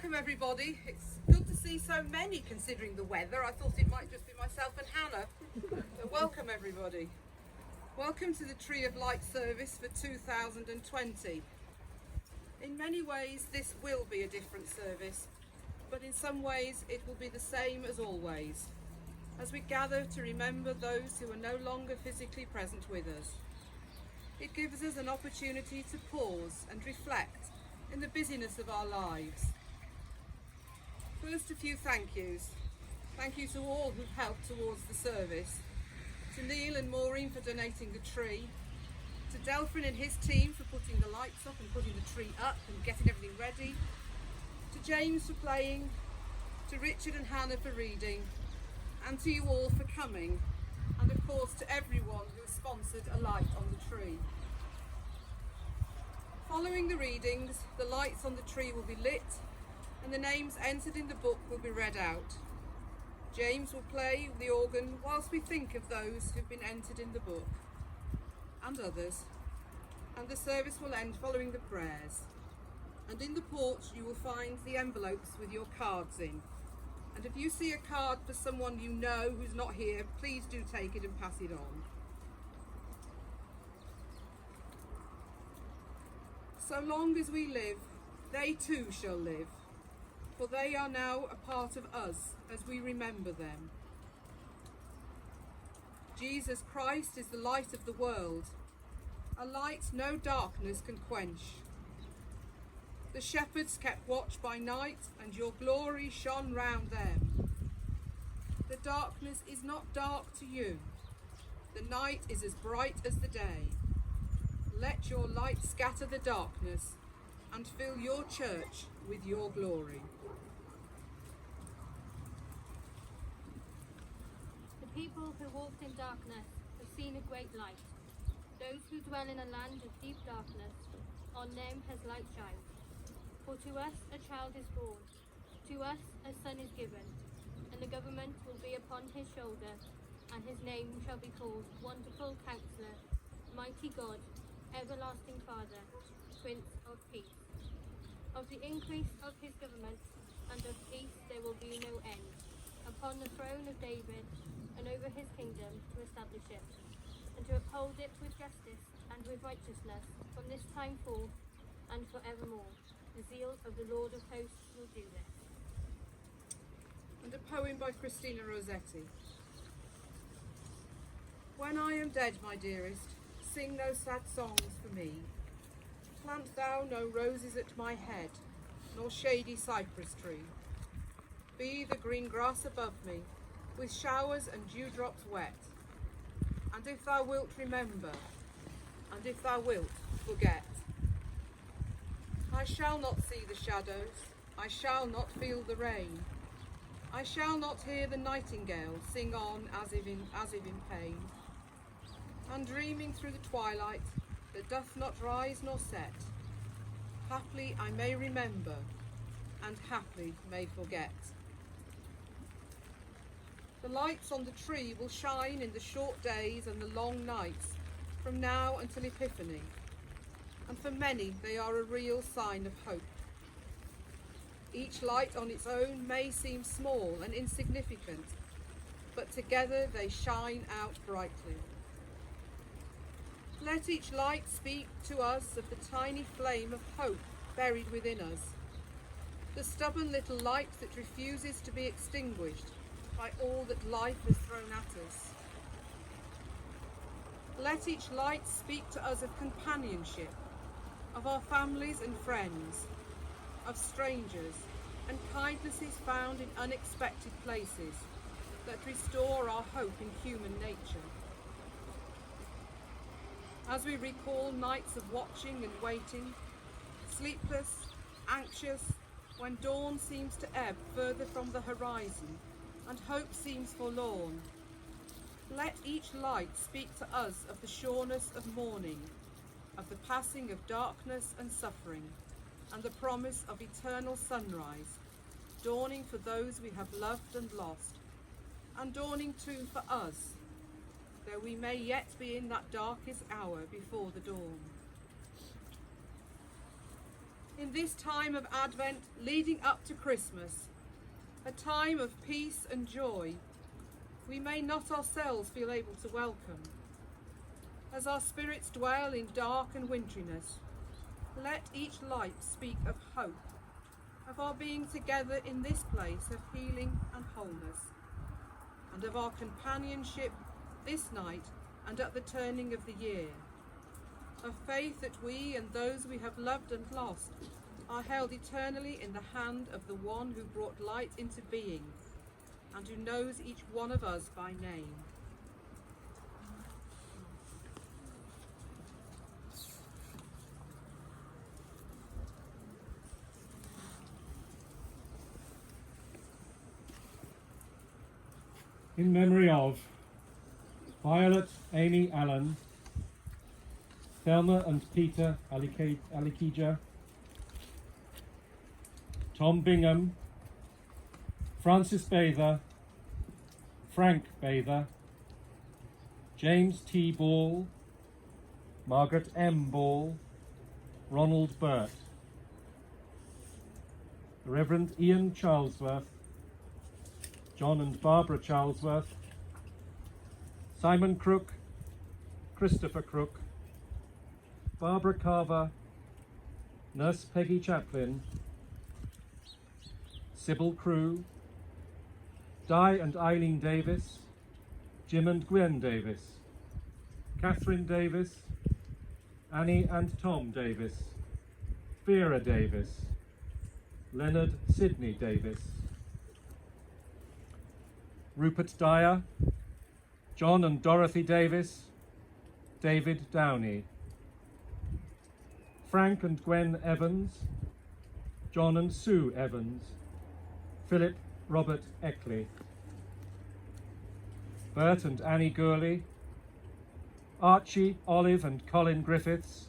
Welcome everybody. It's good to see so many considering the weather. I thought it might just be myself and Hannah. So welcome everybody. Welcome to the Tree of Light service for 2020. In many ways this will be a different service, but in some ways it will be the same as always, as we gather to remember those who are no longer physically present with us. It gives us an opportunity to pause and reflect in the busyness of our lives. First, a few thank yous. Thank you to all who've helped towards the service. To Neil and Maureen for donating the tree. To Delphine and his team for putting the lights up and putting the tree up and getting everything ready. To James for playing. To Richard and Hannah for reading. And to you all for coming. And of course to everyone who has sponsored a light on the tree. Following the readings, the lights on the tree will be lit and the names entered in the book will be read out. James will play the organ whilst we think of those who've been entered in the book and others, and the service will end following the prayers. And in the porch you will find the envelopes with your cards in. And if you see a card for someone you know who's not here, please do take it and pass it on. So long as we live, they too shall live, for they are now a part of us as we remember them. Jesus Christ is the light of the world, a light no darkness can quench. The shepherds kept watch by night, and your glory shone round them. The darkness is not dark to you. The night is as bright as the day. Let your light scatter the darkness and fill your church with your glory. The people who walked in darkness have seen a great light. Those who dwell in a land of deep darkness, on them has light shined. For to us a child is born, to us a son is given, and the government will be upon his shoulder, and his name shall be called Wonderful Counselor, Mighty God, Everlasting Father, Prince of Peace. Of the increase of his government and of peace there will be no end, upon the throne of David and over his kingdom, to establish it, and to uphold it with justice and with righteousness from this time forth and forevermore. The zeal of the Lord of hosts will do this. And a poem by Christina Rossetti. When I am dead, my dearest, sing no sad songs for me. Plant thou no roses at my head, nor shady cypress tree. Be the green grass above me, with showers and dewdrops wet. And if thou wilt remember, and if thou wilt forget. I shall not see the shadows, I shall not feel the rain. I shall not hear the nightingale sing on as if in pain. And dreaming through the twilight that doth not rise nor set, haply I may remember, and haply may forget. The lights on the tree will shine in the short days and the long nights, from now until Epiphany, and for many they are a real sign of hope. Each light on its own may seem small and insignificant, but together they shine out brightly. Let each light speak to us of the tiny flame of hope buried within us, the stubborn little light that refuses to be extinguished by all that life has thrown at us. Let each light speak to us of companionship, of our families and friends, of strangers, and kindnesses found in unexpected places that restore our hope in human nature. As we recall nights of watching and waiting, sleepless, anxious, when dawn seems to ebb further from the horizon and hope seems forlorn, let each light speak to us of the sureness of morning, of the passing of darkness and suffering, and the promise of eternal sunrise, dawning for those we have loved and lost, and dawning too for us, though we may yet be in that darkest hour before the dawn. In this time of Advent leading up to Christmas, a time of peace and joy, we may not ourselves feel able to welcome. As our spirits dwell in dark and wintriness, let each light speak of hope, of our being together in this place of healing and wholeness, and of our companionship this night and at the turning of the year, of faith that we and those we have loved and lost are held eternally in the hand of the one who brought light into being and who knows each one of us by name. In memory of Violet Amy Allen, Thelma and Peter Alikija, Tom Bingham, Francis Bather, Frank Bather, James T. Ball, Margaret M. Ball, Ronald Burt, the Reverend Ian Charlesworth, John and Barbara Charlesworth, Simon Crook, Christopher Crook, Barbara Carver, Nurse Peggy Chaplin, Sybil Crew, Di and Eileen Davis, Jim and Gwen Davis, Catherine Davis, Annie and Tom Davis, Vera Davis, Leonard Sidney Davis, Rupert Dyer, John and Dorothy Davis, David Downey, Frank and Gwen Evans, John and Sue Evans, Philip Robert Eckley, Bert and Annie Gurley, Archie, Olive and Colin Griffiths,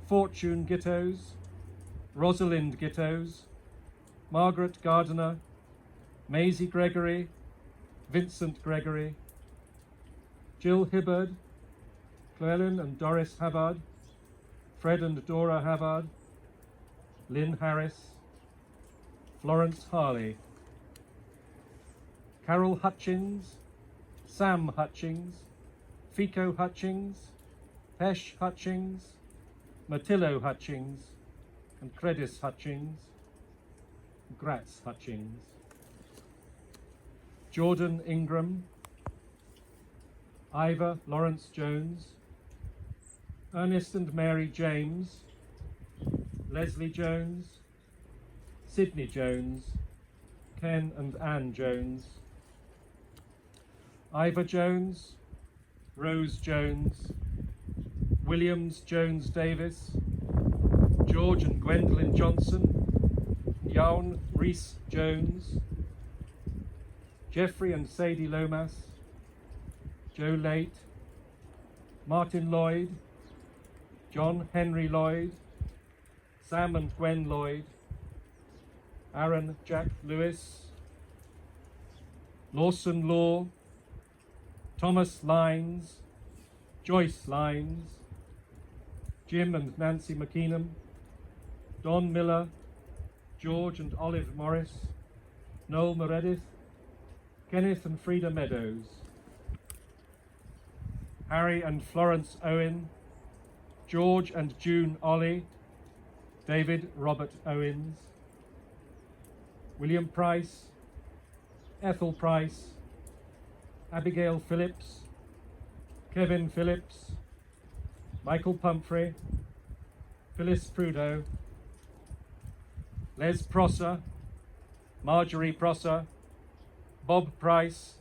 Fortune Gittos, Rosalind Gittos, Margaret Gardiner, Maisie Gregory, Vincent Gregory, Jill Hibbard, Llewellyn and Doris Havard, Fred and Dora Havard, Lynn Harris, Florence Harley, Carol Hutchins, Sam Hutchings, Fico Hutchings, Pesh Hutchings, Matillo Hutchings, and Credis Hutchings, Gratz Hutchings, Jordan Ingram, Ivor Lawrence Jones, Ernest and Mary James, Leslie Jones, Sydney Jones, Ken and Anne Jones, Ivor Jones, Rose Jones, Williams Jones Davis, George and Gwendolyn Johnson, Yaun Reese Jones, Jeffrey and Sadie Lomas, Joe Late, Martin Lloyd, John Henry Lloyd, Sam and Gwen Lloyd, Aaron Jack Lewis, Lawson Law, Thomas Lines, Joyce Lines, Jim and Nancy McKeenum, Don Miller, George and Olive Morris, Noel Meredith, Kenneth and Frida Meadows, Harry and Florence Owen, George and June Ollie, David Robert Owens, William Price, Ethel Price, Abigail Phillips, Kevin Phillips, Michael Pumphrey, Phyllis Prudeau, Les Prosser, Marjorie Prosser, Bob Price,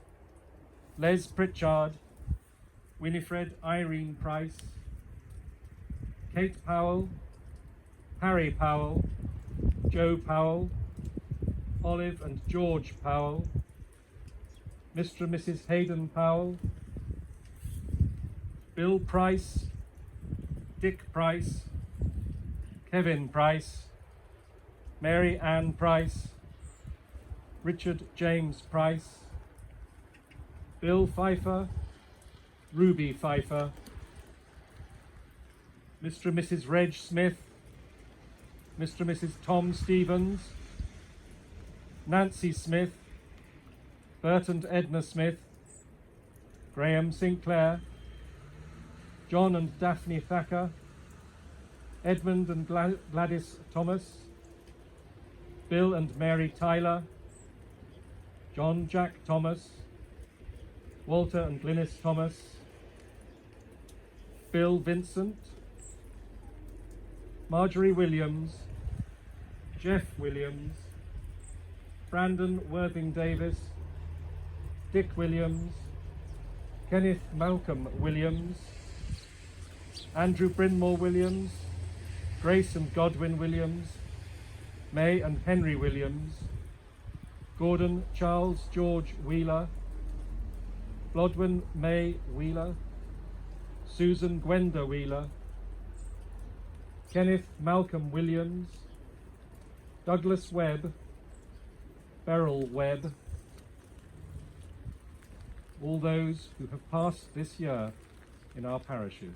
Les Pritchard, Winifred Irene Price, Kate Powell, Harry Powell, Joe Powell, Olive and George Powell, Mr. and Mrs. Hayden Powell, Bill Price, Dick Price, Kevin Price, Mary Ann Price, Richard James Price, Bill Pfeiffer, Ruby Pfeiffer, Mr. and Mrs. Reg Smith, Mr. and Mrs. Tom Stevens, Nancy Smith, Bert and Edna Smith, Graham Sinclair, John and Daphne Thacker, Edmund and Gladys Thomas, Bill and Mary Tyler, John Jack Thomas, Walter and Glynis Thomas, Bill Vincent, Marjorie Williams, Jeff Williams, Brandon Worthing Davis, Dick Williams, Kenneth Malcolm Williams, Andrew Brynmore Williams, Grace and Godwin Williams, May and Henry Williams, Gordon Charles George Wheeler, Blodwin May Wheeler, Susan Gwenda Wheeler, Kenneth Malcolm Williams, Douglas Webb, Beryl Webb, all those who have passed this year in our parishes.